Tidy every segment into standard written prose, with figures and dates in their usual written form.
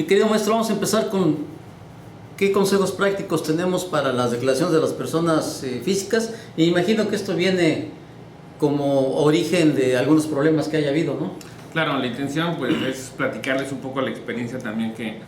Mi querido maestro, vamos a empezar con qué consejos prácticos tenemos para las declaraciones de las personas físicas. Y imagino que esto viene como origen de algunos problemas que haya habido, ¿no? Claro, la intención pues es platicarles un poco la experiencia también que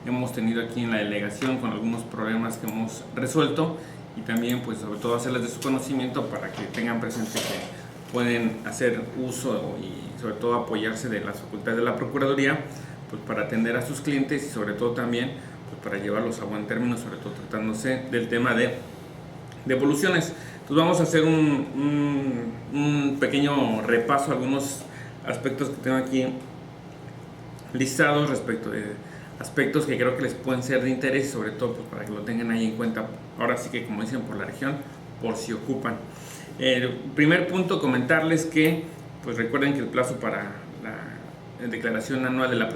hemos tenido aquí en la delegación con algunos problemas que hemos resuelto y también pues sobre todo hacerles de su conocimiento para que tengan presente que pueden hacer uso y sobre todo apoyarse de las facultades de la Procuraduría pues para atender a sus clientes y sobre todo también pues para llevarlos a buen término, sobre todo tratándose del tema de devoluciones. Entonces vamos a hacer un pequeño repaso a algunos aspectos que tengo aquí listados respecto de aspectos que creo que les pueden ser de interés y sobre todo pues, para que lo tengan ahí en cuenta, ahora sí que como dicen por la región, por si ocupan. El primer punto, comentarles que pues recuerden que el plazo para la declaración anual de las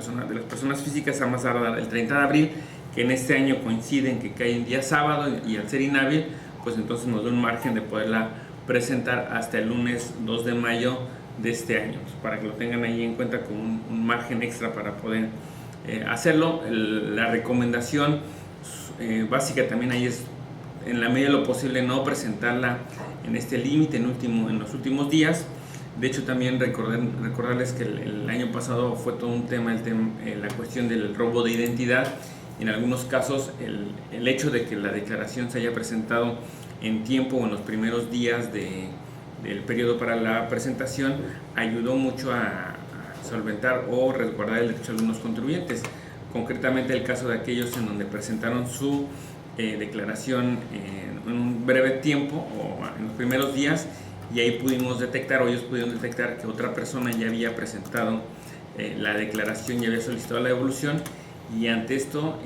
personas físicas a más tardar el 30 de abril, que en este año coincide en que cae un día sábado y al ser inhábil, pues entonces nos da un margen de poderla presentar hasta el lunes 2 de mayo de este año, para que lo tengan ahí en cuenta como un margen extra para poder hacerlo. La recomendación básica también ahí es en la medida de lo posible no presentarla en este límite en los últimos días. De hecho también recordarles que el año pasado fue todo un tema, la cuestión del robo de identidad. En algunos casos el hecho de que la declaración se haya presentado en tiempo o en los primeros días del periodo para la presentación ayudó mucho a solventar o resguardar el derecho de algunos contribuyentes. Concretamente el caso de aquellos en donde presentaron su declaración en un breve tiempo o en los primeros días y ahí pudimos detectar o ellos pudieron detectar que otra persona ya había presentado la declaración y había solicitado la devolución y ante esto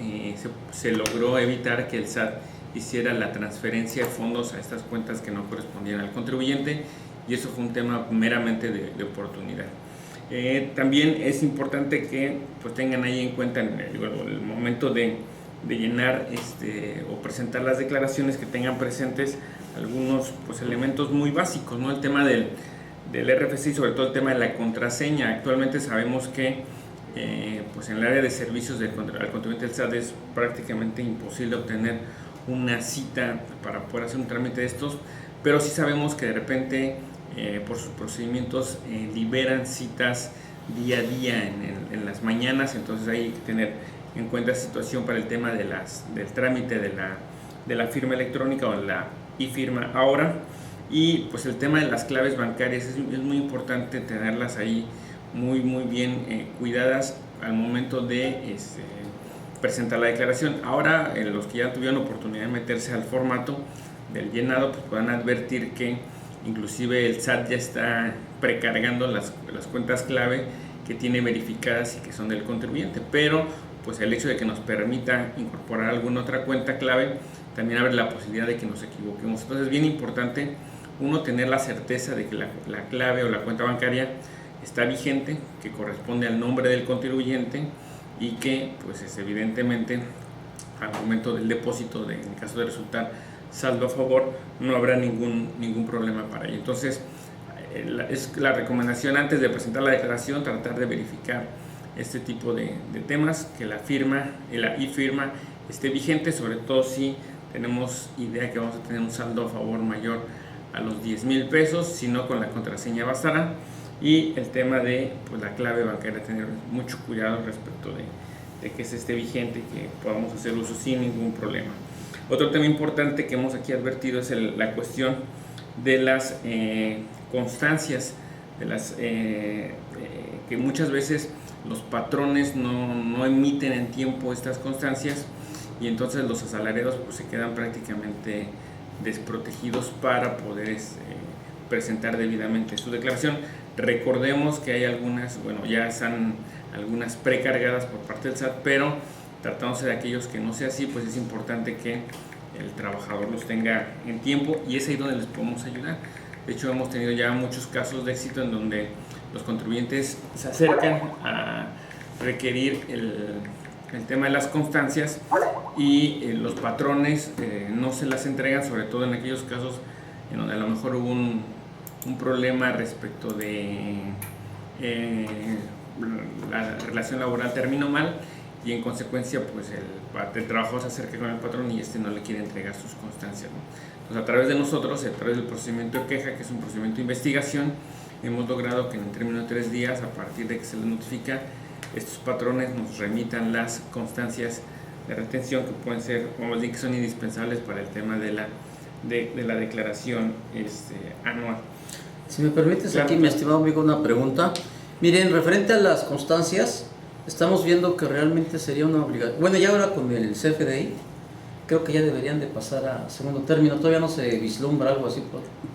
se logró evitar que el SAT hiciera la transferencia de fondos a estas cuentas que no correspondían al contribuyente y eso fue un tema meramente de oportunidad. También es importante que pues, tengan ahí en cuenta en el momento de llenar o presentar las declaraciones que tengan presentes algunos pues, elementos muy básicos, ¿no? El tema del RFC y sobre todo el tema de la contraseña. Actualmente sabemos que pues en el área de servicios al contribuyente del SAT es prácticamente imposible obtener una cita para poder hacer un trámite de estos, pero sí sabemos que de repente por sus procedimientos liberan citas día a día en las mañanas, entonces hay que tener en cuenta esta situación para el tema del trámite de la firma electrónica o la e-firma ahora. Y pues el tema de las claves bancarias es muy importante tenerlas ahí muy bien cuidadas al momento de presentar la declaración. Ahora los que ya tuvieron oportunidad de meterse al formato del llenado pues puedan advertir que inclusive el SAT ya está precargando las cuentas clave que tiene verificadas y que son del contribuyente, pero pues el hecho de que nos permita incorporar alguna otra cuenta clave también abre la posibilidad de que nos equivoquemos. Entonces es bien importante uno tener la certeza de que la clave o la cuenta bancaria está vigente, que corresponde al nombre del contribuyente y que pues es evidentemente al momento del depósito, en el caso de resultar saldo a favor, no habrá ningún problema para ello. Entonces es la recomendación antes de presentar la declaración tratar de verificar este tipo de temas, que la e-firma esté vigente, sobre todo si tenemos idea que vamos a tener un saldo a favor mayor a los 10,000 pesos, si no con la contraseña bastará. Y el tema de pues, la clave bancaria, tener mucho cuidado respecto de que se esté vigente y que podamos hacer uso sin ningún problema. Otro tema importante que hemos aquí advertido es la cuestión de las constancias, de las que muchas veces los patrones no emiten en tiempo estas constancias y entonces los asalariados pues, se quedan prácticamente desprotegidos para poder presentar debidamente su declaración. Recordemos que hay algunas, ya están algunas precargadas por parte del SAT, pero tratándose de aquellos que no sea así, pues es importante que el trabajador los tenga en tiempo y es ahí donde les podemos ayudar. De hecho, hemos tenido ya muchos casos de éxito en donde los contribuyentes se acercan a requerir el tema de las constancias y los patrones no se las entregan, sobre todo en aquellos casos en donde a lo mejor hubo un problema respecto de la relación laboral terminó mal y en consecuencia pues el trabajador se acerca con el patrón y no le quiere entregar sus constancias, ¿no? Entonces a través de nosotros, a través del procedimiento de queja, que es un procedimiento de investigación, hemos logrado que en el término de 3 días, a partir de que se les notifica, estos patrones nos remitan las constancias de retención que pueden ser, como que son indispensables para el tema de la declaración anual. Si me permites, aquí, mi estimado amigo, una pregunta. Miren, referente a las constancias, estamos viendo que realmente sería una obligación. Bueno, ya ahora con el CFDI, creo que ya deberían de pasar a segundo término. Todavía no se vislumbra algo así.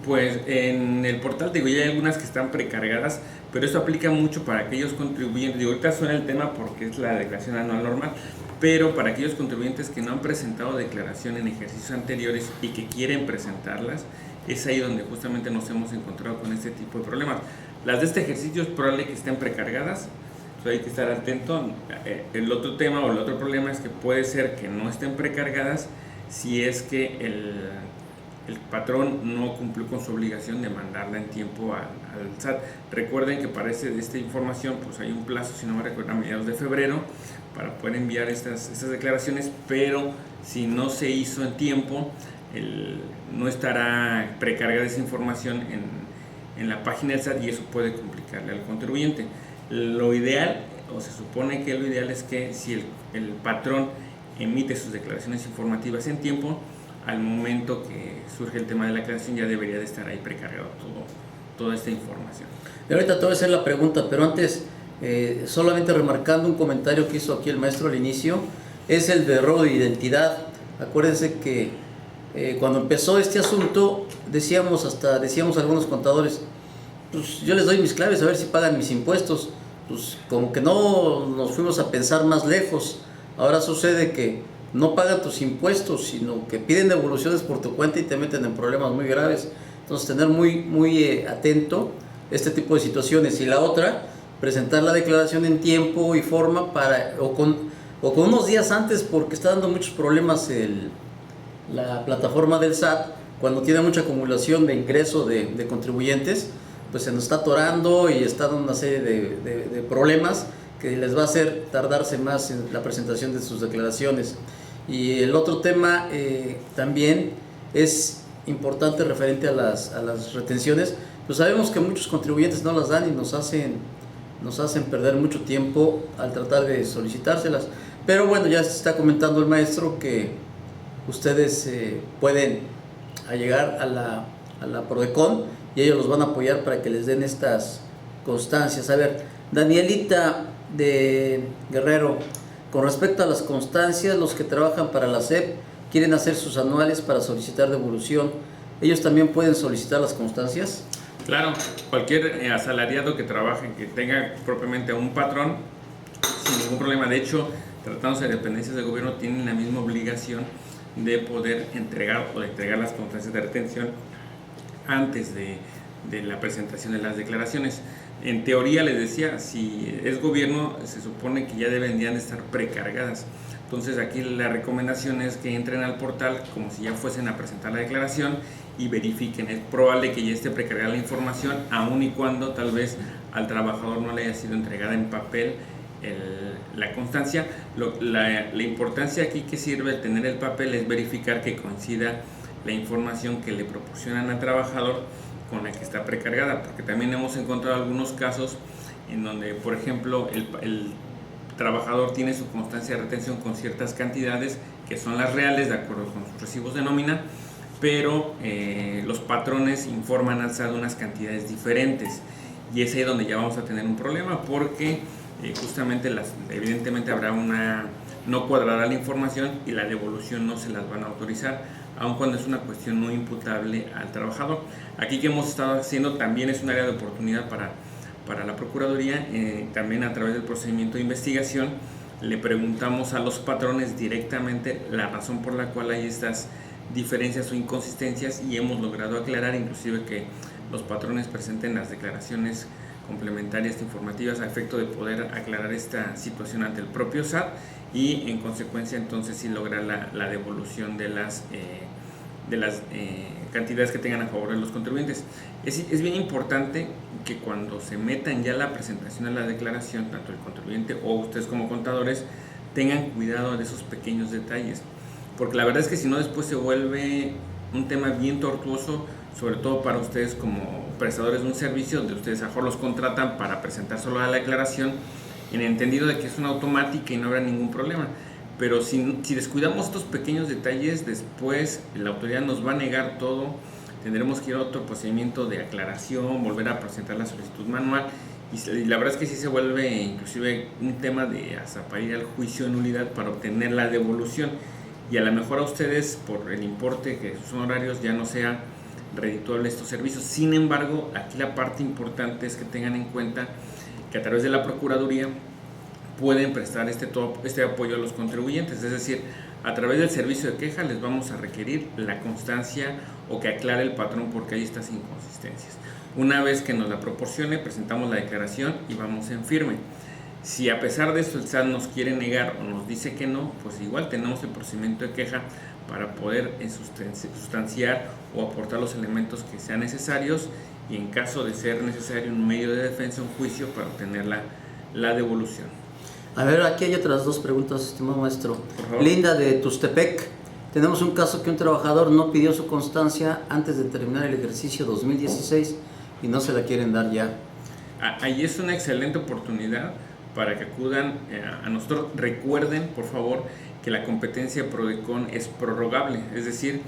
Pues en el portal, digo, ya hay algunas que están precargadas, pero esto aplica mucho para aquellos contribuyentes. Digo, ahorita suena el tema porque es la declaración anual normal, pero para aquellos contribuyentes que no han presentado declaración en ejercicios anteriores y que quieren presentarlas, es ahí donde justamente nos hemos encontrado con este tipo de problemas. Las de este ejercicio es probable que estén precargadas, entonces hay que estar atento. El otro tema o el otro problema es que puede ser que no estén precargadas si es que el patrón no cumplió con su obligación de mandarla en tiempo al SAT. Recuerden que para esta información pues hay un plazo, si no me recuerdo, a mediados de febrero para poder enviar estas declaraciones, pero si no se hizo en tiempo, no estará precargada esa información en la página del SAT y eso puede complicarle al contribuyente. Lo ideal, o se supone que lo ideal es que si el patrón emite sus declaraciones informativas en tiempo, al momento que surge el tema de la aclaración ya debería de estar ahí precargado toda esta información. Y ahorita te voy a hacer la pregunta, pero antes, solamente remarcando un comentario que hizo aquí el maestro al inicio, es el de robo de identidad. Acuérdense que cuando empezó este asunto, decíamos algunos contadores, pues yo les doy mis claves a ver si pagan mis impuestos. Pues como que no nos fuimos a pensar más lejos. Ahora sucede que no pagan tus impuestos, sino que piden devoluciones por tu cuenta y te meten en problemas muy graves. Entonces tener muy atento este tipo de situaciones. Y la otra, presentar la declaración en tiempo y forma o con unos días antes, porque está dando muchos problemas la plataforma del SAT. Cuando tiene mucha acumulación de ingreso de contribuyentes, pues se nos está atorando y está dando una serie de problemas que les va a hacer tardarse más en la presentación de sus declaraciones. Y el otro tema también es importante referente a las retenciones. Pues sabemos que muchos contribuyentes no las dan y nos hacen perder mucho tiempo al tratar de solicitárselas. Pero bueno, ya se está comentando el maestro que ustedes pueden llegar a la Prodecon y ellos los van a apoyar para que les den estas constancias. A ver, Danielita de Guerrero, con respecto a las constancias, los que trabajan para la SEP quieren hacer sus anuales para solicitar devolución, ¿ellos también pueden solicitar las constancias? Claro, cualquier asalariado que trabaje, que tenga propiamente a un patrón, sin ningún problema. De hecho, tratándose de dependencias del gobierno, tienen la misma obligación de poder entregar las constancias de retención antes de la presentación de las declaraciones. En teoría, les decía, si es gobierno, se supone que ya deberían de estar precargadas. Entonces aquí la recomendación es que entren al portal como si ya fuesen a presentar la declaración y verifiquen. Es probable que ya esté precargada la información, aun y cuando tal vez al trabajador no le haya sido entregada en papel la constancia. La importancia aquí que sirve el tener el papel es verificar que coincida la información que le proporcionan al trabajador con la que está precargada, porque también hemos encontrado algunos casos en donde, por ejemplo, el trabajador tiene su constancia de retención con ciertas cantidades que son las reales de acuerdo con sus recibos de nómina, pero los patrones informan al SAT unas cantidades diferentes y es ahí donde ya vamos a tener un problema, porque justamente evidentemente habrá no cuadrará la información y la devolución no se las van a autorizar, aun cuando es una cuestión no imputable al trabajador. Aquí que hemos estado haciendo también es un área de oportunidad para la Procuraduría. También a través del procedimiento de investigación le preguntamos a los patrones directamente la razón por la cual hay estas diferencias o inconsistencias y hemos logrado aclarar inclusive que los patrones presenten las declaraciones complementarias informativas a efecto de poder aclarar esta situación ante el propio SAT y en consecuencia entonces sí lograr la devolución de las cantidades que tengan a favor de los contribuyentes. Es bien importante que cuando se metan ya la presentación de la declaración, tanto el contribuyente o ustedes como contadores, tengan cuidado de esos pequeños detalles, porque la verdad es que si no después se vuelve un tema bien tortuoso, sobre todo para ustedes como prestadores de un servicio, donde ustedes a lo mejor los contratan para presentar solo la declaración, en el entendido de que es una automática y no habrá ningún problema. Pero si descuidamos estos pequeños detalles, después la autoridad nos va a negar todo, tendremos que ir a otro procedimiento de aclaración, volver a presentar la solicitud manual, y la verdad es que sí se vuelve inclusive un tema de hasta para ir al juicio de nulidad para obtener la devolución, y a lo mejor a ustedes por el importe que sus honorarios ya no sea redituable estos servicios. Sin embargo, aquí la parte importante es que tengan en cuenta que a través de la Procuraduría pueden prestar este apoyo a los contribuyentes, es decir, a través del servicio de queja les vamos a requerir la constancia o que aclare el patrón porque hay estas inconsistencias. Una vez que nos la proporcione, presentamos la declaración y vamos en firme. Si a pesar de eso el SAT nos quiere negar o nos dice que no, pues igual tenemos el procedimiento de queja para poder sustanciar o aportar los elementos que sean necesarios, y en caso de ser necesario un medio de defensa, un juicio para obtener la devolución. A ver, aquí hay otras dos preguntas, estimado maestro. Linda de Tustepec. Tenemos un caso que un trabajador no pidió su constancia antes de terminar el ejercicio 2016 y no se la quieren dar ya. Ahí es una excelente oportunidad para que acudan a nosotros. Recuerden, por favor, que la competencia PRODECON es prorrogable, es decir,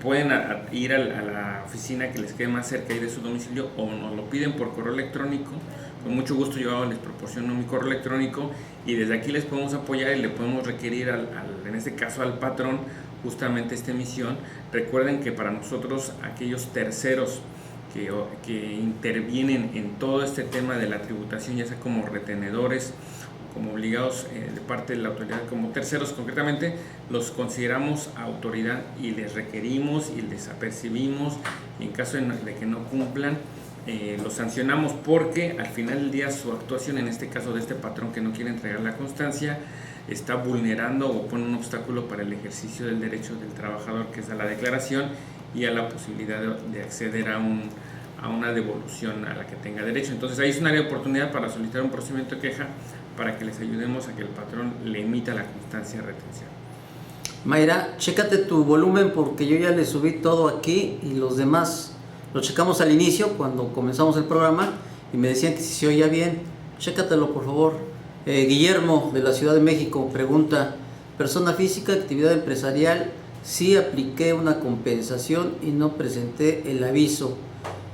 pueden ir a la oficina que les quede más cerca de su domicilio o nos lo piden por correo electrónico. Con mucho gusto yo les proporciono mi correo electrónico y desde aquí les podemos apoyar y le podemos requerir, en este caso al patrón, justamente esta emisión. Recuerden que para nosotros aquellos terceros que intervienen en todo este tema de la tributación, ya sea como retenedores o como obligados de parte de la autoridad, como terceros concretamente, los consideramos autoridad y les requerimos y les apercibimos, y en caso de que no cumplan, los sancionamos, porque al final del día su actuación, en este caso de este patrón que no quiere entregar la constancia, está vulnerando o pone un obstáculo para el ejercicio del derecho del trabajador, que es a la declaración y a la posibilidad de acceder a una devolución a la que tenga derecho. Entonces ahí es un área de oportunidad para solicitar un procedimiento de queja para que les ayudemos a que el patrón le emita la constancia de retención. Mayra, chécate tu volumen porque yo ya le subí todo aquí y los demás lo checamos al inicio cuando comenzamos el programa y me decían que si se oía bien. Chécatelo, por favor. Guillermo de la Ciudad de México pregunta: persona física, actividad empresarial, sí apliqué una compensación y no presenté el aviso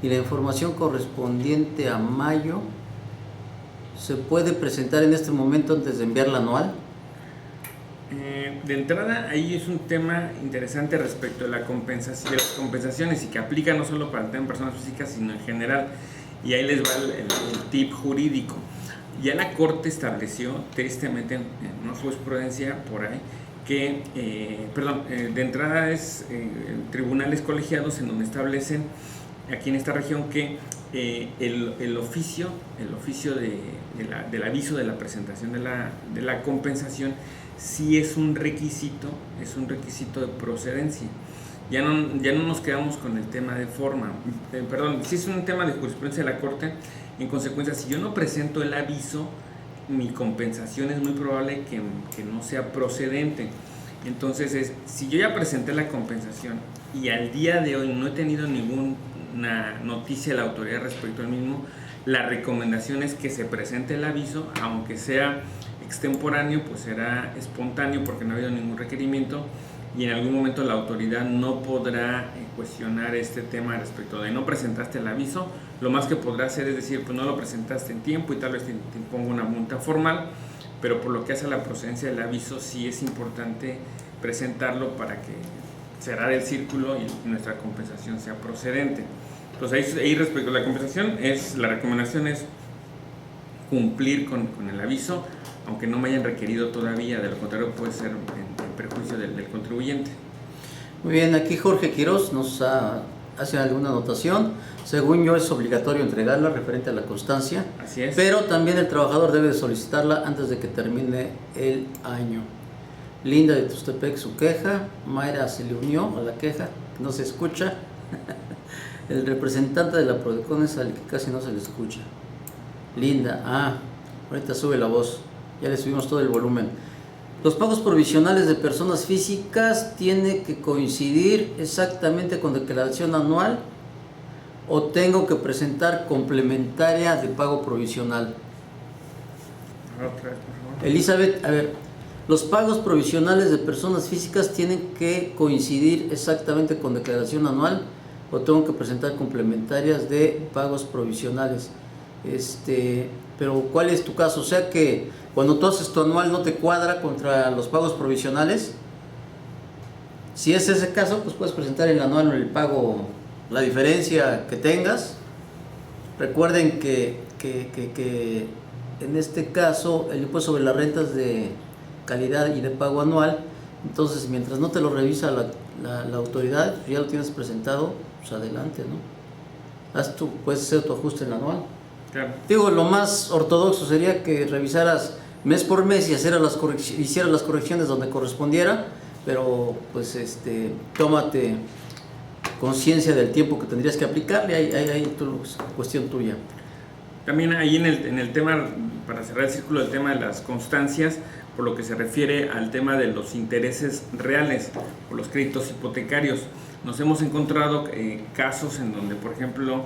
y la información correspondiente a mayo, ¿se puede presentar en este momento antes de enviar la anual? De entrada, ahí es un tema interesante respecto de las compensaciones, y que aplica no solo para el tema de personas físicas, sino en general. Y ahí les va el tip jurídico. Ya la Corte estableció, tristemente, en una jurisprudencia por ahí, que, de entrada es tribunales colegiados en donde establecen aquí en esta región que el oficio del aviso de la presentación de la compensación sí es un requisito de procedencia. Ya no nos quedamos con el tema de forma, sí es un tema de jurisprudencia de la Corte. En consecuencia, si yo no presento el aviso, mi compensación es muy probable que no sea procedente. Entonces, si yo ya presenté la compensación y al día de hoy no he tenido ninguna noticia de la autoridad respecto al mismo, la recomendación es que se presente el aviso, aunque sea extemporáneo, pues será espontáneo porque no ha habido ningún requerimiento, y en algún momento la autoridad no podrá cuestionar este tema respecto de no presentaste el aviso. Lo más que podrá hacer es decir, pues no lo presentaste en tiempo y tal vez te imponga una multa formal, pero por lo que hace a la procedencia del aviso sí es importante presentarlo para que cerrar el círculo y nuestra compensación sea procedente. Entonces ahí respecto a la compensación, la recomendación es cumplir con el aviso, aunque no me hayan requerido todavía, de lo contrario puede ser en perjuicio del contribuyente. Muy bien, aquí Jorge Quiroz nos hace alguna anotación. Según yo es obligatorio entregarla referente a la constancia. Así es. Pero también el trabajador debe solicitarla antes de que termine el año. Linda de Tustepec su queja. Mayra se le unió a la queja, no se escucha. El representante de la PRODECON es al que casi no se le escucha. Linda, ahorita sube la voz. Ya le subimos todo el volumen. Los pagos provisionales de personas físicas tienen que coincidir exactamente con declaración anual o tengo que presentar complementaria de pago provisional. Otra vez, por favor. Elizabeth, a ver, los pagos provisionales de personas físicas tienen que coincidir exactamente con declaración anual o tengo que presentar complementarias de pagos provisionales. Pero ¿cuál es tu caso? O sea que cuando tú haces tu anual no te cuadra contra los pagos provisionales. Si es ese caso, pues puedes presentar en el anual el pago, la diferencia que tengas. Recuerden que en este caso el impuesto sobre las rentas de calidad y de pago anual, entonces mientras no te lo revisa la autoridad, ya lo tienes presentado, pues adelante, ¿no? Puedes hacer tu ajuste en el anual. Claro. Digo, lo más ortodoxo sería que revisaras mes por mes y hicieras las correcciones donde correspondiera, pero pues tómate conciencia del tiempo que tendrías que aplicarle, ahí cuestión tuya. También ahí en el tema, para cerrar el círculo del tema de las constancias, por lo que se refiere al tema de los intereses reales o los créditos hipotecarios, nos hemos encontrado casos en donde, por ejemplo,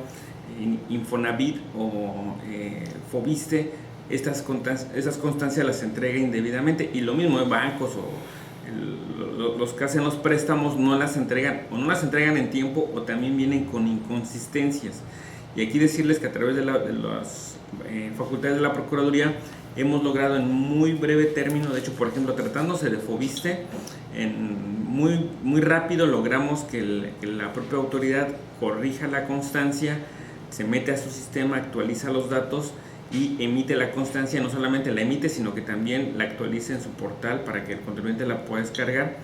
Infonavit o Fobiste, esas constancias las entrega indebidamente, y lo mismo en bancos o los que hacen los préstamos no las entregan en tiempo o también vienen con inconsistencias. Y aquí decirles que a través de las facultades de la Procuraduría hemos logrado en muy breve término, de hecho, por ejemplo, tratándose de Fobiste, muy rápido logramos que la propia autoridad corrija la constancia, se mete a su sistema, actualiza los datos y emite la constancia. No solamente la emite, sino que también la actualiza en su portal para que el contribuyente la pueda descargar.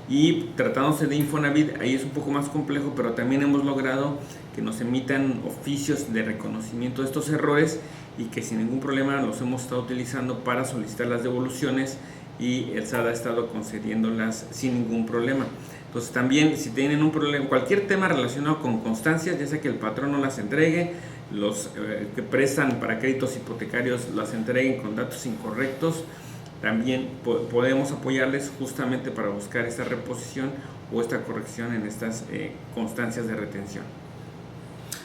Y tratándose de Infonavit, ahí es un poco más complejo, pero también hemos logrado que nos emitan oficios de reconocimiento de estos errores y que sin ningún problema los hemos estado utilizando para solicitar las devoluciones, y el SAT ha estado concediéndolas sin ningún problema. Entonces también, si tienen un problema, cualquier tema relacionado con constancias, ya sea que el patrón no las entregue, los que prestan para créditos hipotecarios las entreguen con datos incorrectos, también podemos apoyarles justamente para buscar esta reposición o esta corrección en estas constancias de retención.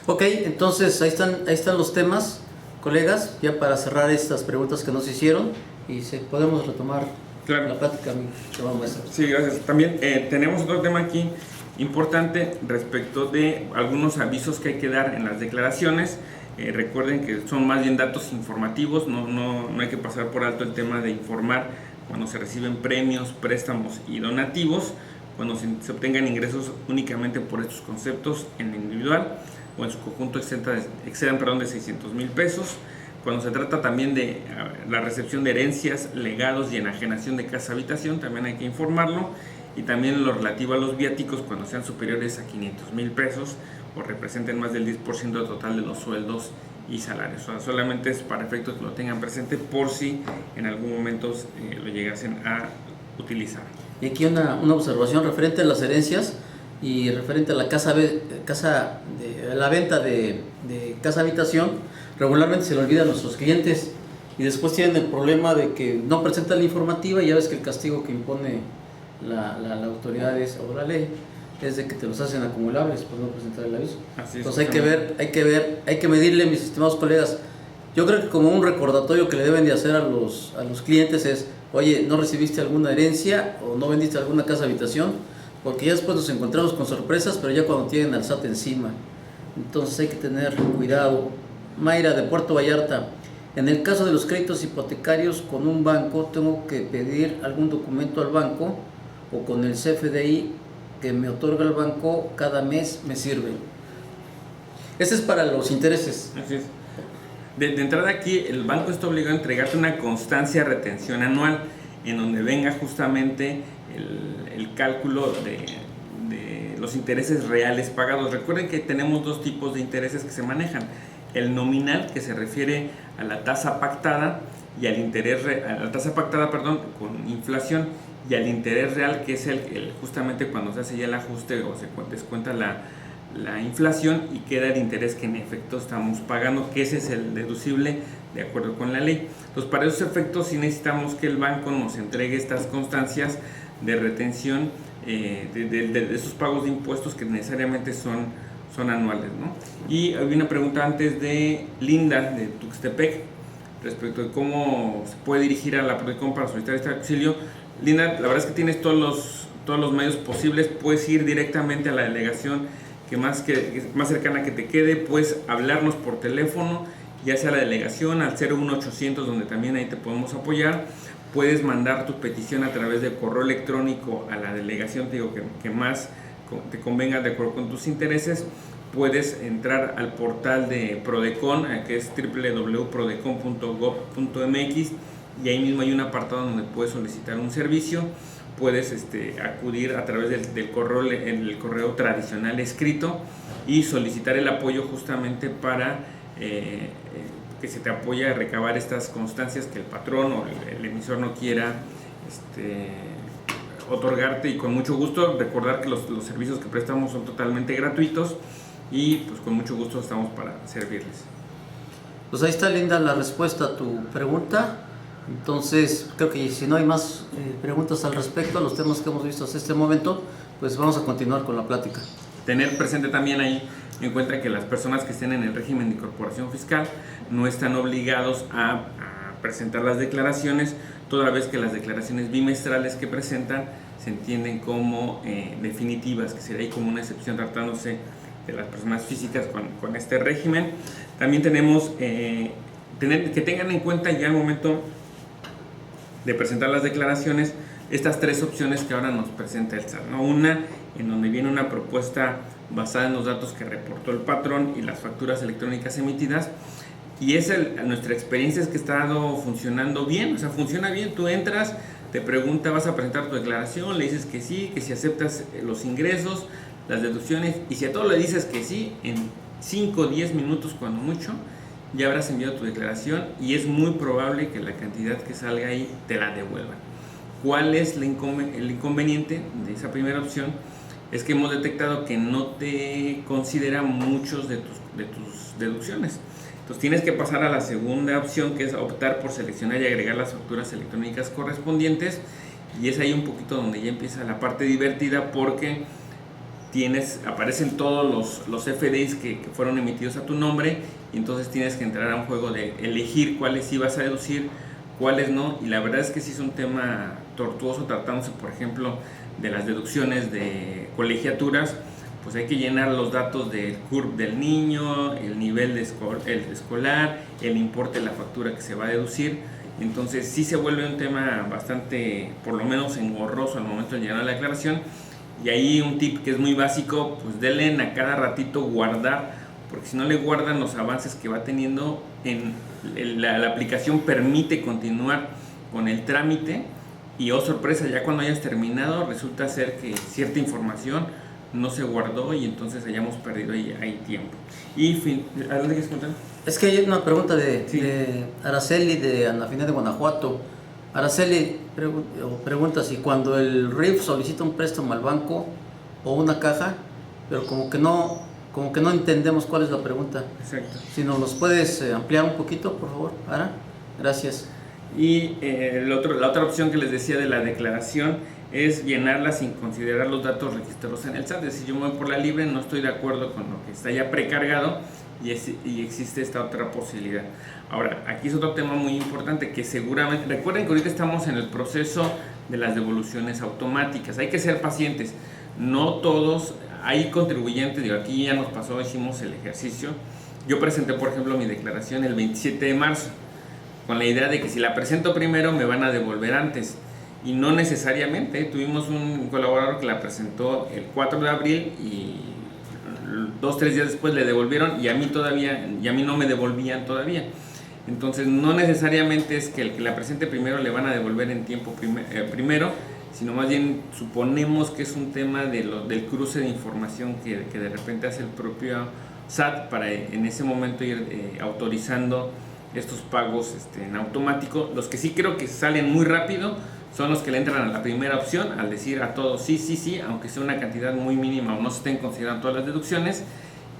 Ok, entonces ahí están los temas, colegas, ya para cerrar estas preguntas que nos hicieron, y podemos retomar la plática, mi maestro. Sí, gracias. También tenemos otro tema aquí importante respecto de algunos avisos que hay que dar en las declaraciones. Recuerden que son más bien datos informativos, no hay que pasar por alto el tema de informar cuando se reciben premios, préstamos y donativos, cuando se obtengan ingresos únicamente por estos conceptos en individual o en su conjunto excedan de 600,000 pesos. Cuando se trata también de la recepción de herencias, legados y enajenación de casa habitación, también hay que informarlo. Y también lo relativo a los viáticos, cuando sean superiores a 500,000 pesos o representen más del 10% del total de los sueldos y salarios. O sea, solamente es para efectos que lo tengan presente por si en algún momento lo llegasen a utilizar. Y aquí una observación referente a las herencias y referente a la venta de casa habitación. Regularmente se le olvida a nuestros clientes y después tienen el problema de que no presentan la informativa, y ya ves que el castigo que impone la autoridad o la ley es de que te los hacen acumulables por no presentar el aviso. Así es. Entonces hay que medirle, mis estimados colegas. Yo creo que como un recordatorio que le deben de hacer a los clientes es: oye, ¿no recibiste alguna herencia o no vendiste alguna casa habitación? Porque ya después nos encontramos con sorpresas, pero ya cuando tienen al SAT encima. Entonces hay que tener cuidado. Mayra, de Puerto Vallarta: en el caso de los créditos hipotecarios con un banco, ¿tengo que pedir algún documento al banco o con el CFDI que me otorga el banco cada mes me sirve? Ese es para los intereses. Así es. De entrada aquí, el banco está obligado a entregarte una constancia de retención anual en donde venga justamente el cálculo de los intereses reales pagados. Recuerden que tenemos dos tipos de intereses que se manejan: el nominal, que se refiere a la tasa pactada, y al a la tasa pactada, con inflación, y al interés real, que es el justamente cuando se hace ya el ajuste o se descuenta la inflación y queda el interés que en efecto estamos pagando, que ese es el deducible de acuerdo con la ley. Entonces, para esos efectos sí necesitamos que el banco nos entregue estas constancias de retención de esos pagos de impuestos que necesariamente son anuales, ¿no? Y había una pregunta antes de Linda de Tuxtepec respecto de cómo se puede dirigir a la Prodecon para solicitar este auxilio. Linda, la verdad es que tienes todos los medios posibles. Puedes ir directamente a la delegación que más cercana que te quede, puedes hablarnos por teléfono, ya sea a la delegación al 01800, donde también ahí te podemos apoyar. Puedes mandar tu petición a través de correo electrónico a la delegación, te digo, que más te convenga de acuerdo con tus intereses. Puedes entrar al portal de Prodecon, que es www.prodecon.gov.mx, y ahí mismo hay un apartado donde puedes solicitar un servicio. Puedes acudir a través del correo tradicional escrito y solicitar el apoyo justamente para que se te apoye a recabar estas constancias que el patrón o el emisor no quiera otorgarte, y con mucho gusto recordar que los servicios que prestamos son totalmente gratuitos y pues con mucho gusto estamos para servirles. Pues ahí está, Linda, la respuesta a tu pregunta. Entonces, creo que si no hay más preguntas al respecto a los temas que hemos visto hasta este momento, pues vamos a continuar con la plática. Tener presente también ahí en cuenta que las personas que estén en el régimen de incorporación fiscal no están obligados a presentar las declaraciones, toda vez que las declaraciones bimestrales que presentan se entienden como definitivas, que sería ahí como una excepción tratándose de las personas físicas con este régimen. También tenemos que tengan en cuenta ya al momento de presentar las declaraciones estas tres opciones que ahora nos presenta el SAT, ¿no? Una en donde viene una propuesta basada en los datos que reportó el patrón y las facturas electrónicas emitidas, y nuestra experiencia es que está funcionando bien, o sea, funciona bien. Tú entras, te pregunta, vas a presentar tu declaración, le dices que sí, que si aceptas los ingresos, las deducciones, y si a todo le dices que sí, en 5 o 10 minutos cuando mucho, ya habrás enviado tu declaración y es muy probable que la cantidad que salga ahí te la devuelvan. ¿Cuál es el inconveniente de esa primera opción? Es que hemos detectado que no te considera muchos de tus deducciones. Entonces tienes que pasar a la segunda opción, que es optar por seleccionar y agregar las facturas electrónicas correspondientes, y es ahí un poquito donde ya empieza la parte divertida, porque aparecen todos los FDIs que fueron emitidos a tu nombre, y entonces tienes que entrar a un juego de elegir cuáles sí vas a deducir, cuáles no, y la verdad es que sí es un tema tortuoso tratándose, por ejemplo, de las deducciones de colegiaturas. Pues hay que llenar los datos del CURP del niño, el nivel escolar, el importe de la factura que se va a deducir. Entonces sí se vuelve un tema bastante, por lo menos engorroso al momento de llenar la declaración. Y ahí un tip que es muy básico, pues denle a cada ratito guardar, porque si no le guardan los avances que va teniendo, la aplicación permite continuar con el trámite, y oh sorpresa, ya cuando hayas terminado resulta ser que cierta información no se guardó y entonces hayamos perdido ahí tiempo. Y ¿a dónde quieres contar? Es que hay una pregunta de Araceli de Anafiné de Guanajuato. Araceli pregunta si cuando el RIF solicita un préstamo al banco o una caja, pero como que no entendemos cuál es la pregunta. Exacto. Si nos los puedes ampliar un poquito, por favor, Ara. Gracias. Y la otra opción que les decía de la declaración es llenarla sin considerar los datos registrados en el SAT. Es decir, yo me voy por la libre, no estoy de acuerdo con lo que está ya precargado, y existe esta otra posibilidad. Ahora, aquí es otro tema muy importante que seguramente, recuerden que ahorita estamos en el proceso de las devoluciones automáticas. Hay que ser pacientes, no todos, hay contribuyentes, aquí ya nos pasó, hicimos el ejercicio. Yo presenté, por ejemplo, mi declaración el 27 de marzo, con la idea de que si la presento primero me van a devolver antes, y no necesariamente. Tuvimos un colaborador que la presentó el 4 de abril y 2-3 días después le devolvieron, y a mí no me devolvían todavía. Entonces no necesariamente es que el que la presente primero le van a devolver en tiempo primero, sino más bien suponemos que es un tema del cruce de información que de repente hace el propio SAT para en ese momento ir autorizando estos pagos en automático. Los que sí creo que salen muy rápido son los que le entran a la primera opción al decir a todos sí, sí, sí, aunque sea una cantidad muy mínima o no se estén considerando todas las deducciones,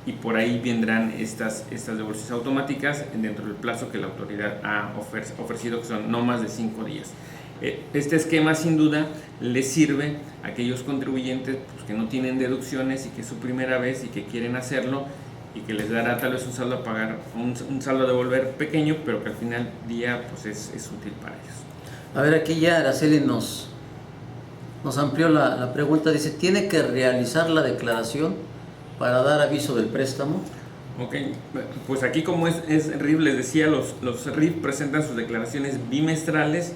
y por ahí vendrán estas devoluciones automáticas dentro del plazo que la autoridad ha ofrecido, que son no más de 5 días. Este esquema sin duda les sirve a aquellos contribuyentes pues, que no tienen deducciones y que es su primera vez y que quieren hacerlo, y que les dará tal vez un saldo a pagar, un saldo a devolver pequeño, pero que al final del día pues es útil para ellos. A ver, aquí ya Araceli nos amplió la pregunta. Dice, ¿tiene que realizar la declaración para dar aviso del préstamo? Ok, pues aquí como es RIF, les decía, los RIF presentan sus declaraciones bimestrales,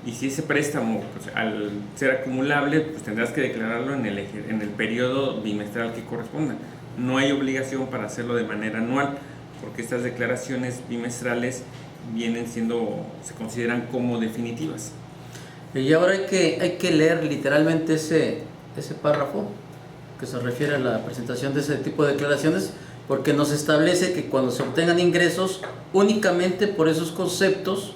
y si ese préstamo pues, al ser acumulable, pues tendrás que declararlo en el periodo bimestral que corresponda. No hay obligación para hacerlo de manera anual, porque estas declaraciones bimestrales se consideran como definitivas. Y ahora hay que leer literalmente ese párrafo que se refiere a la presentación de ese tipo de declaraciones, porque nos establece que cuando se obtengan ingresos, únicamente por esos conceptos,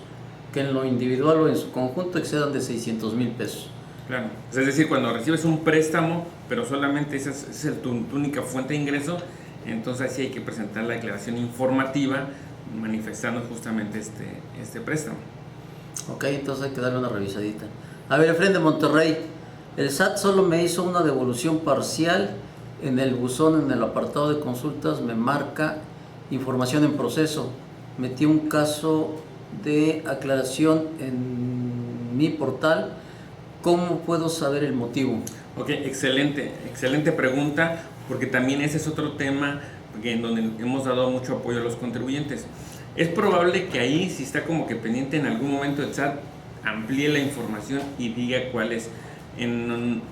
que en lo individual o en su conjunto excedan de 600,000 pesos. Claro, es decir, cuando recibes un préstamo, pero solamente esa es tu única fuente de ingreso, entonces sí hay que presentar la declaración informativa manifestando justamente este préstamo. Ok, entonces hay que darle una revisadita. A ver, Efraín de Monterrey, el SAT solo me hizo una devolución parcial. En el buzón, en el apartado de consultas, me marca información en proceso. Metí un caso de aclaración en mi portal. ¿Cómo puedo saber el motivo? Ok, excelente pregunta, porque también ese es otro tema en donde hemos dado mucho apoyo a los contribuyentes. Es probable que ahí, si está como que pendiente, en algún momento el SAT amplíe la información y diga cuál es.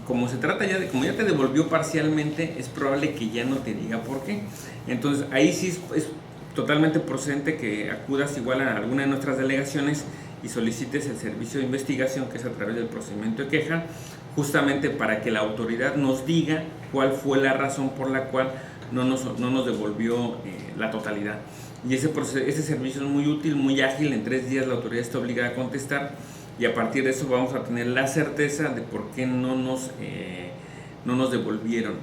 Como se trata ya como ya te devolvió parcialmente, es probable que ya no te diga por qué. Entonces ahí sí es totalmente procedente que acudas igual a alguna de nuestras delegaciones y solicites el servicio de investigación, que es a través del procedimiento de queja, justamente para que la autoridad nos diga cuál fue la razón por la cual no nos devolvió la totalidad. Y ese servicio es muy útil, muy ágil. En 3 días la autoridad está obligada a contestar, y a partir de eso vamos a tener la certeza de por qué no nos devolvieron.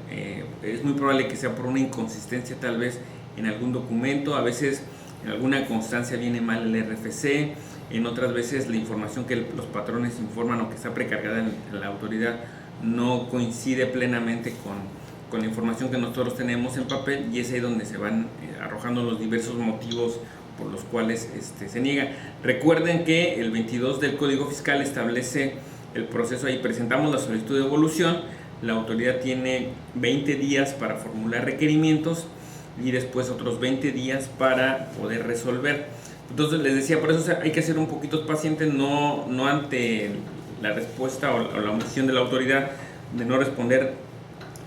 Es muy probable que sea por una inconsistencia tal vez en algún documento, a veces en alguna constancia viene mal el RFC, en otras veces la información que los patrones informan o que está precargada en la autoridad no coincide plenamente con la información que nosotros tenemos en papel, y es ahí donde se van arrojando los diversos motivos por los cuales se niega. Recuerden que el 22 del Código Fiscal establece el proceso. Ahí presentamos la solicitud de devolución, la autoridad tiene 20 días para formular requerimientos y después otros 20 días para poder resolver. Entonces les decía, por eso hay que ser un poquito pacientes, no ante la respuesta o la omisión de la autoridad de no responder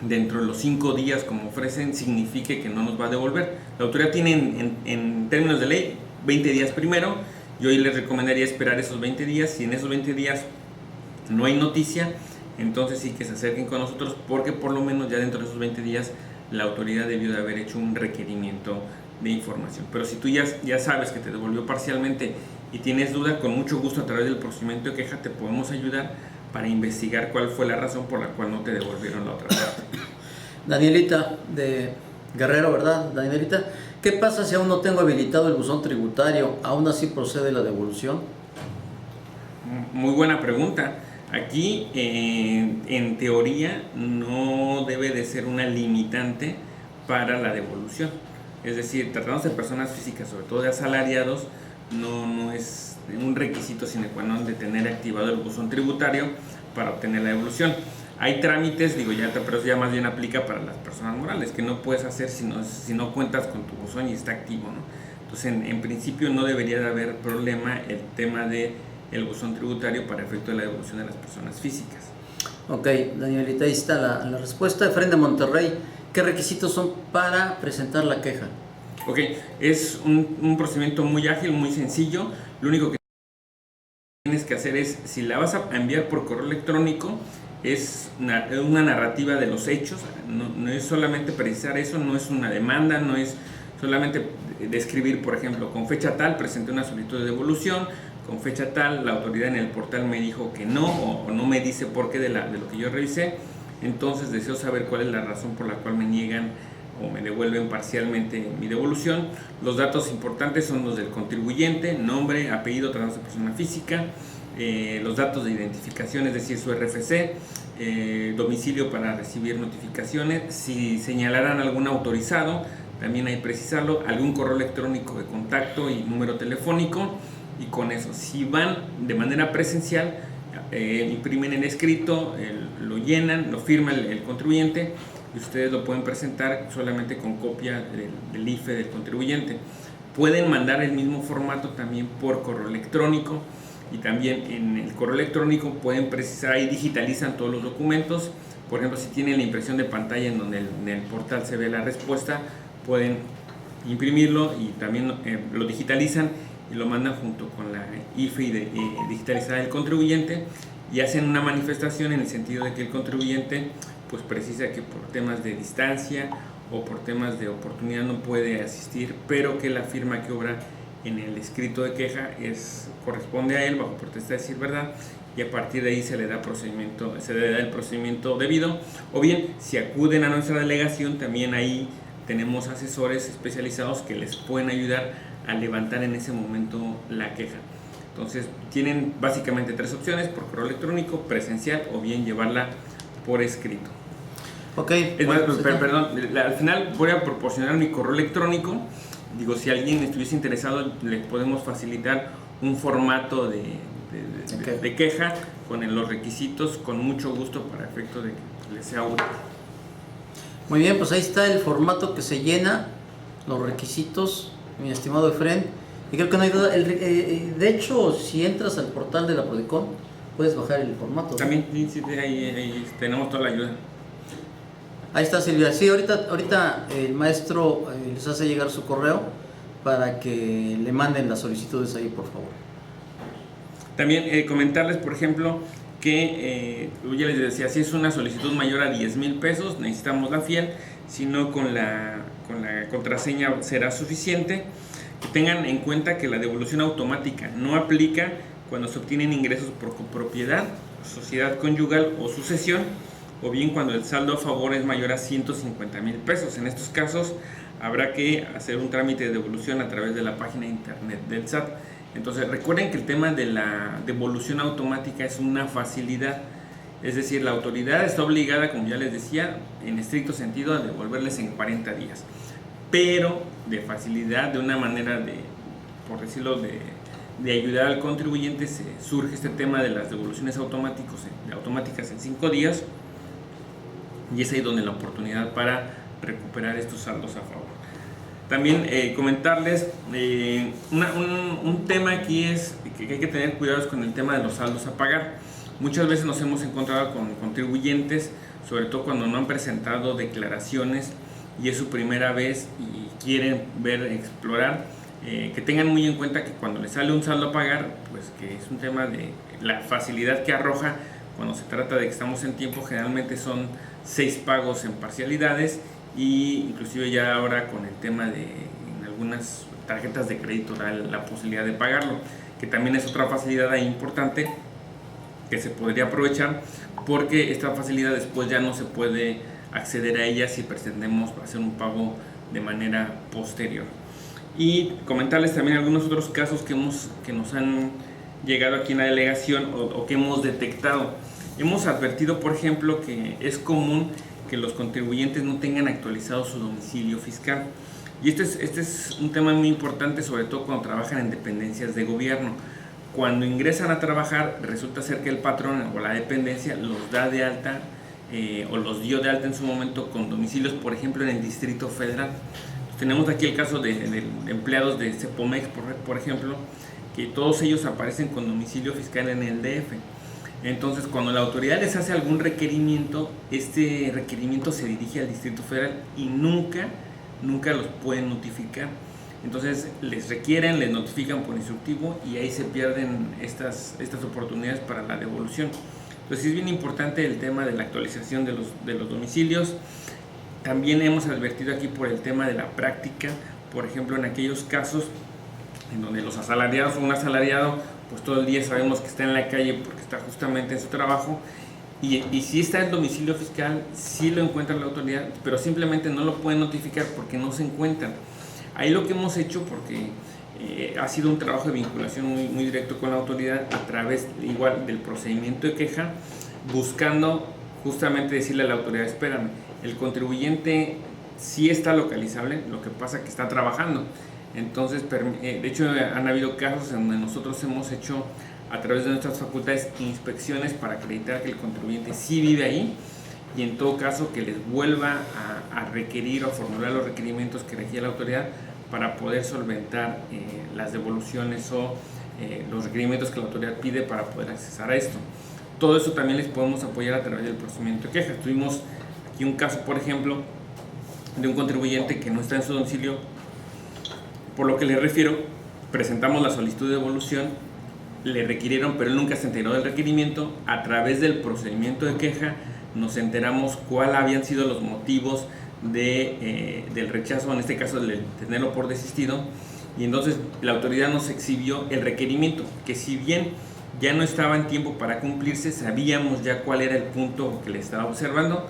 dentro de los 5 días como ofrecen, signifique que no nos va a devolver. La autoridad tiene en términos de ley 20 días primero. Yo hoy les recomendaría esperar esos 20 días. Si en esos 20 días no hay noticia, entonces sí que se acerquen con nosotros, porque por lo menos ya dentro de esos 20 días la autoridad debió de haber hecho un requerimiento de información. Pero si tú ya sabes que te devolvió parcialmente y tienes duda, con mucho gusto a través del procedimiento de queja te podemos ayudar para investigar cuál fue la razón por la cual no te devolvieron la otra parte. Danielita de Guerrero, ¿verdad? Danielita, ¿qué pasa si aún no tengo habilitado el buzón tributario? ¿Aún así procede la devolución? Muy buena pregunta. Aquí, en teoría, no debe de ser una limitante para la devolución. Es decir, tratándose de personas físicas, sobre todo de asalariados, no es un requisito sine qua non de tener activado el buzón tributario para obtener la devolución. Hay trámites, pero eso ya más bien aplica para las personas morales, que no puedes hacer si no cuentas con tu buzón y está activo, ¿no? Entonces, en principio no debería de haber problema el tema de el buzón tributario para efecto de la devolución de las personas físicas. Ok, Danielita, ahí está la respuesta. Efraín de Monterrey, ¿qué requisitos son para presentar la queja? Ok, es un procedimiento muy ágil, muy sencillo. Lo único que tienes que hacer es, si la vas a enviar por correo electrónico, es una narrativa de los hechos. No es solamente precisar eso, no es una demanda, no es solamente describir, por ejemplo, con fecha tal presenté una solicitud de devolución, con fecha tal, la autoridad en el portal me dijo que no, o no me dice por qué de lo que yo revisé, entonces deseo saber cuál es la razón por la cual me niegan o me devuelven parcialmente mi devolución. Los datos importantes son los del contribuyente: nombre, apellido, tratándose de persona física, los datos de identificación, es decir, su RFC, domicilio para recibir notificaciones, si señalaran algún autorizado, también hay que precisarlo, algún correo electrónico de contacto y número telefónico, y con eso. Si van de manera presencial, imprimen el escrito, lo llenan, lo firma el contribuyente, y ustedes lo pueden presentar solamente con copia del IFE del contribuyente. Pueden mandar el mismo formato también por correo electrónico, y también en el correo electrónico pueden precisar, ahí digitalizan todos los documentos. Por ejemplo, si tienen la impresión de pantalla en donde en el portal se ve la respuesta, pueden imprimirlo y también lo digitalizan y lo mandan junto con la IFE digitalizada del contribuyente, y hacen una manifestación en el sentido de que el contribuyente pues precisa que por temas de distancia o por temas de oportunidad no puede asistir, pero que la firma que obra en el escrito de queja corresponde a él bajo protesta de decir verdad, y a partir de ahí se le da el procedimiento debido. O bien, si acuden a nuestra delegación, también ahí tenemos asesores especializados que les pueden ayudar a levantar en ese momento la queja. Entonces tienen básicamente 3 opciones: por correo electrónico, presencial, o bien llevarla por escrito. Ok. Perdón, al final voy a proporcionar mi correo electrónico. Digo, si alguien estuviese interesado, le podemos facilitar un formato de queja con los requisitos, con mucho gusto, para efecto de que les sea útil. Muy bien, pues ahí está el formato que se llena, los requisitos, mi estimado Efren. Y creo que no hay duda. De hecho, si entras al portal de la Prodicon, puedes bajar el formato, ¿no? También, sí, ahí tenemos toda la ayuda. Ahí está, Silvia. Sí, ahorita el maestro les hace llegar su correo para que le manden las solicitudes ahí, por favor. También comentarles, por ejemplo, que ya les decía, si es una solicitud mayor a 10,000 pesos, necesitamos la fiel, si no, con la contraseña será suficiente. Que tengan en cuenta que la devolución automática no aplica cuando se obtienen ingresos por copropiedad, sociedad conyugal o sucesión, o bien cuando el saldo a favor es mayor a 150,000 pesos. En estos casos habrá que hacer un trámite de devolución a través de la página de internet del SAT. Entonces recuerden que el tema de la devolución automática es una facilidad, es decir, la autoridad está obligada, como ya les decía, en estricto sentido, a devolverles en 40 días, pero de facilidad, de una manera por decirlo, de ayudar al contribuyente, surge este tema de las devoluciones automáticas en 5 días, y es ahí donde la oportunidad para recuperar estos saldos a favor. También comentarles un tema aquí es que hay que tener cuidados con el tema de los saldos a pagar. Muchas veces nos hemos encontrado con contribuyentes, sobre todo cuando no han presentado declaraciones y es su primera vez y quieren explorar, que tengan muy en cuenta que cuando les sale un saldo a pagar, pues que es un tema de la facilidad que arroja cuando se trata de que estamos en tiempo. Generalmente son 6 pagos en parcialidades, y inclusive ya ahora con el tema de en algunas tarjetas de crédito da la posibilidad de pagarlo, que también es otra facilidad ahí importante que se podría aprovechar, porque esta facilidad después ya no se puede acceder a ella si pretendemos hacer un pago de manera posterior. Y comentarles también algunos otros casos que nos han llegado aquí en la delegación o que hemos detectado. Hemos advertido, por ejemplo, que es común que los contribuyentes no tengan actualizado su domicilio fiscal. Y este es un tema muy importante, sobre todo cuando trabajan en dependencias de gobierno. Cuando ingresan a trabajar, resulta ser que el patrón o la dependencia los da de alta o los dio de alta en su momento con domicilios, por ejemplo, en el Distrito Federal. Tenemos aquí el caso de empleados de Cepomex, por ejemplo, que todos ellos aparecen con domicilio fiscal en el DF. Entonces, cuando la autoridad les hace algún requerimiento, este requerimiento se dirige al Distrito Federal y nunca los pueden notificar. Entonces, les notifican por instructivo, y ahí se pierden estas oportunidades para la devolución. Entonces, es bien importante el tema de la actualización de los domicilios. También hemos advertido aquí por el tema de la práctica, por ejemplo, en aquellos casos en donde los asalariados o un asalariado pues todo el día sabemos que está en la calle porque está justamente en su trabajo, y si está en domicilio fiscal, sí lo encuentra la autoridad, pero simplemente no lo pueden notificar porque no se encuentran. Ahí lo que hemos hecho, porque ha sido un trabajo de vinculación muy directo con la autoridad a través igual del procedimiento de queja, buscando justamente decirle a la autoridad, espérame, el contribuyente sí está localizable, lo que pasa que está trabajando. Entonces, de hecho, han habido casos en donde nosotros hemos hecho a través de nuestras facultades inspecciones para acreditar que el contribuyente sí vive ahí, y en todo caso que les vuelva a requerir o formular los requerimientos que requiere la autoridad para poder solventar las devoluciones o los requerimientos que la autoridad pide para poder accesar a esto. Todo eso también les podemos apoyar a través del procedimiento de queja. Tuvimos aquí un caso, por ejemplo, de un contribuyente que no está en su domicilio, por lo que les refiero, presentamos la solicitud de devolución, le requirieron, pero él nunca se enteró del requerimiento. A través del procedimiento de queja nos enteramos cuáles habían sido los motivos del rechazo, en este caso de tenerlo por desistido, y entonces la autoridad nos exhibió el requerimiento, que si bien ya no estaba en tiempo para cumplirse, sabíamos ya cuál era el punto que le estaba observando.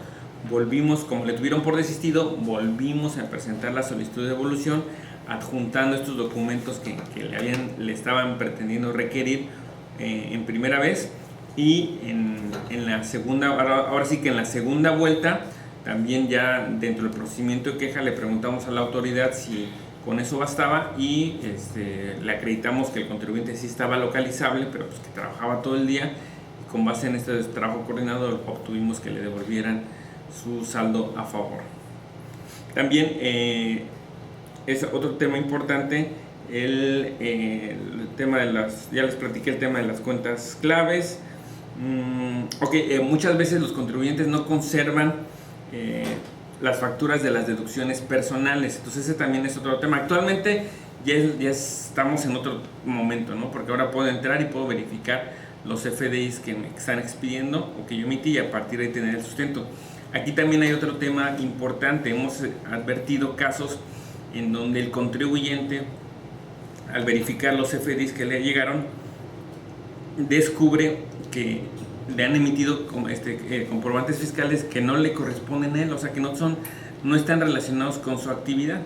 Volvimos, como le tuvieron por desistido, volvimos a presentar la solicitud de devolución, adjuntando estos documentos que le estaban pretendiendo requerir en primera vez, y en la segunda, ahora sí que en la segunda vuelta, también ya dentro del procedimiento de queja le preguntamos a la autoridad si con eso bastaba, y le acreditamos que el contribuyente sí estaba localizable, pero pues que trabajaba todo el día, y con base en este trabajo coordinado obtuvimos que le devolvieran su saldo a favor. También es otro tema importante, el tema de ya les platiqué el tema de las cuentas claves. Muchas veces los contribuyentes no conservan las facturas de las deducciones personales, entonces ese también es otro tema. Actualmente ya estamos en otro momento, ¿no? Porque ahora puedo entrar y puedo verificar los FDIs que me están expidiendo o que yo emití, y a partir de ahí tener el sustento. Aquí también hay otro tema importante. Hemos advertido casos en donde el contribuyente, al verificar los FDIs que le llegaron, descubre que le han emitido comprobantes fiscales que no le corresponden a él, o sea que no están relacionados con su actividad.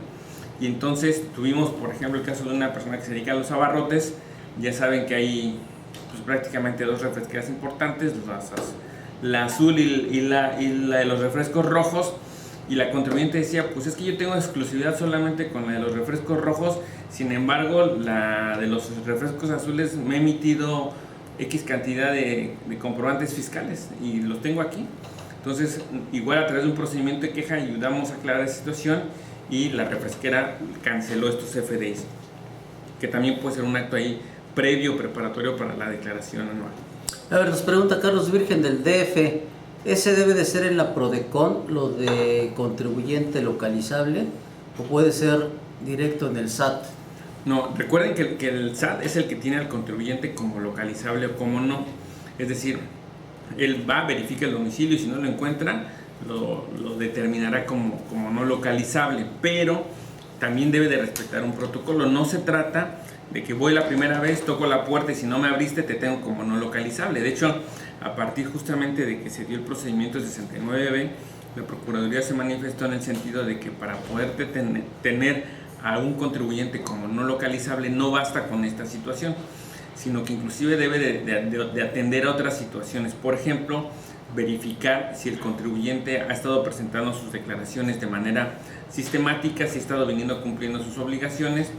Y entonces tuvimos, por ejemplo, el caso de una persona que se dedica a los abarrotes. Ya saben que hay pues, prácticamente dos refresqueras importantes, la azul y la de los refrescos rojos, y la contribuyente decía, pues es que yo tengo exclusividad solamente con la de los refrescos rojos, sin embargo la de los refrescos azules me ha emitido X cantidad de comprobantes fiscales y los tengo aquí. Entonces, igual a través de un procedimiento de queja ayudamos a aclarar esa situación, y la refresquera canceló estos FDIs, que también puede ser un acto ahí previo, preparatorio para la declaración anual. A ver, nos pregunta Carlos Virgen del DF, ¿ese debe de ser en la PRODECON, lo de contribuyente localizable, o puede ser directo en el SAT? No, recuerden que el SAT es el que tiene al contribuyente como localizable o como no. Es decir, él va, verifica el domicilio, y si no lo encuentra, lo determinará como no localizable, pero también debe de respetar un protocolo. No se trata de que voy la primera vez, toco la puerta y si no me abriste te tengo como no localizable. De hecho, a partir justamente de que se dio el procedimiento 69B, la Procuraduría se manifestó en el sentido de que para poder tener a un contribuyente como no localizable no basta con esta situación, sino que inclusive debe de atender a otras situaciones. Por ejemplo, verificar si el contribuyente ha estado presentando sus declaraciones de manera sistemática, si ha estado viniendo cumpliendo sus obligaciones,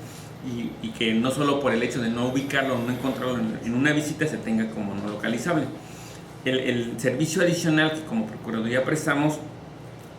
y que no solo por el hecho de no ubicarlo o no encontrarlo en una visita se tenga como no localizable. El servicio adicional que como Procuraduría prestamos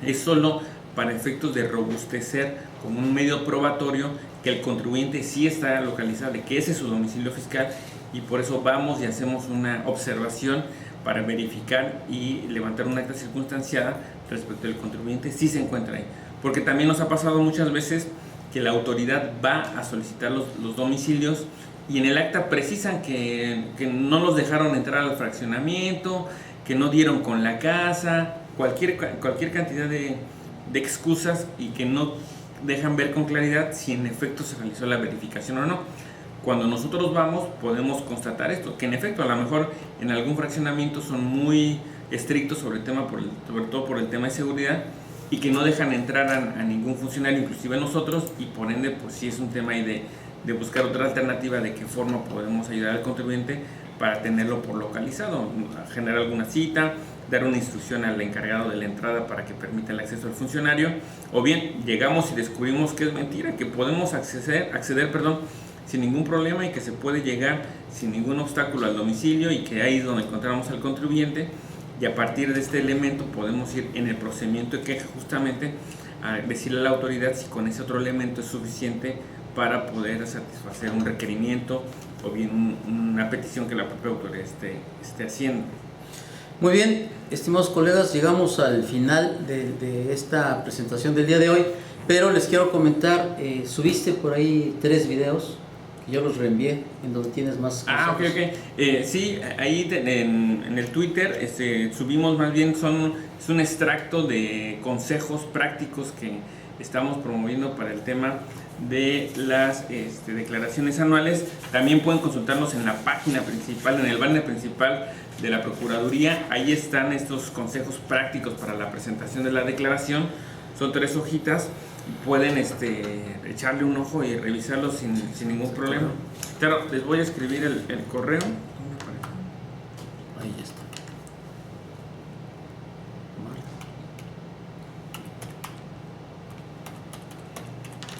es solo para efectos de robustecer como un medio probatorio que el contribuyente sí está localizable, que ese es su domicilio fiscal, y por eso vamos y hacemos una observación para verificar y levantar una acta circunstanciada respecto al contribuyente si se encuentra ahí. Porque también nos ha pasado muchas veces que la autoridad va a solicitar los domicilios y en el acta precisan que no los dejaron entrar al fraccionamiento, que no dieron con la casa, cualquier cantidad de excusas, y que no dejan ver con claridad si en efecto se realizó la verificación o no. Cuando nosotros vamos podemos constatar esto, que en efecto a lo mejor en algún fraccionamiento son muy estrictos sobre todo por el tema de seguridad, y que no dejan entrar a ningún funcionario, inclusive a nosotros, y por ende pues sí es un tema ahí de buscar otra alternativa de qué forma podemos ayudar al contribuyente para tenerlo por localizado, generar alguna cita, dar una instrucción al encargado de la entrada para que permita el acceso al funcionario, o bien llegamos y descubrimos que es mentira, que podemos acceder, sin ningún problema, y que se puede llegar sin ningún obstáculo al domicilio, y que ahí es donde encontramos al contribuyente, y a partir de este elemento podemos ir en el procedimiento de queja justamente a decirle a la autoridad si con ese otro elemento es suficiente para poder satisfacer un requerimiento o bien una petición que la propia autoridad esté haciendo. Muy bien, estimados colegas, llegamos al final de esta presentación del día de hoy, pero les quiero comentar, subiste por ahí 3 videos que yo los reenvié, en donde tienes más consejos. Ok. Sí, ahí en el Twitter subimos más bien, es un extracto de consejos prácticos que estamos promoviendo para el tema de las declaraciones anuales. También pueden consultarnos en la página principal, en el banner principal de la Procuraduría. Ahí están estos consejos prácticos para la presentación de la declaración. Son 3 hojitas. Pueden echarle un ojo y revisarlo sin ningún problema. Claro, les voy a escribir el correo. Ahí está.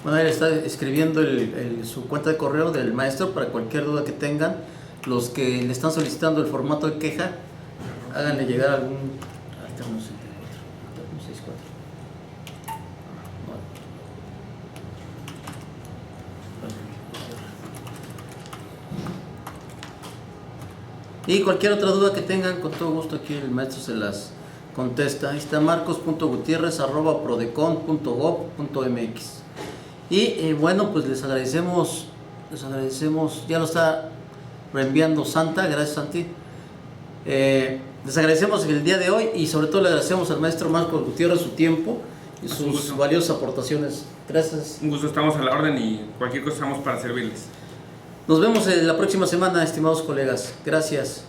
Bueno, ahí está escribiendo su cuenta de correo del maestro para cualquier duda que tengan. Los que le están solicitando el formato de queja, háganle llegar algún... Y cualquier otra duda que tengan, con todo gusto aquí el maestro se las contesta. Ahí está marcos.gutierrez@prodecon.gov.mx. Y bueno, pues les agradecemos, ya lo está reenviando Santa, gracias Santi. Les agradecemos el día de hoy y sobre todo le agradecemos al maestro Marcos Gutiérrez su tiempo y sus valiosas aportaciones. Gracias. Un gusto, estamos a la orden y cualquier cosa estamos para servirles. Nos vemos la próxima semana, estimados colegas. Gracias.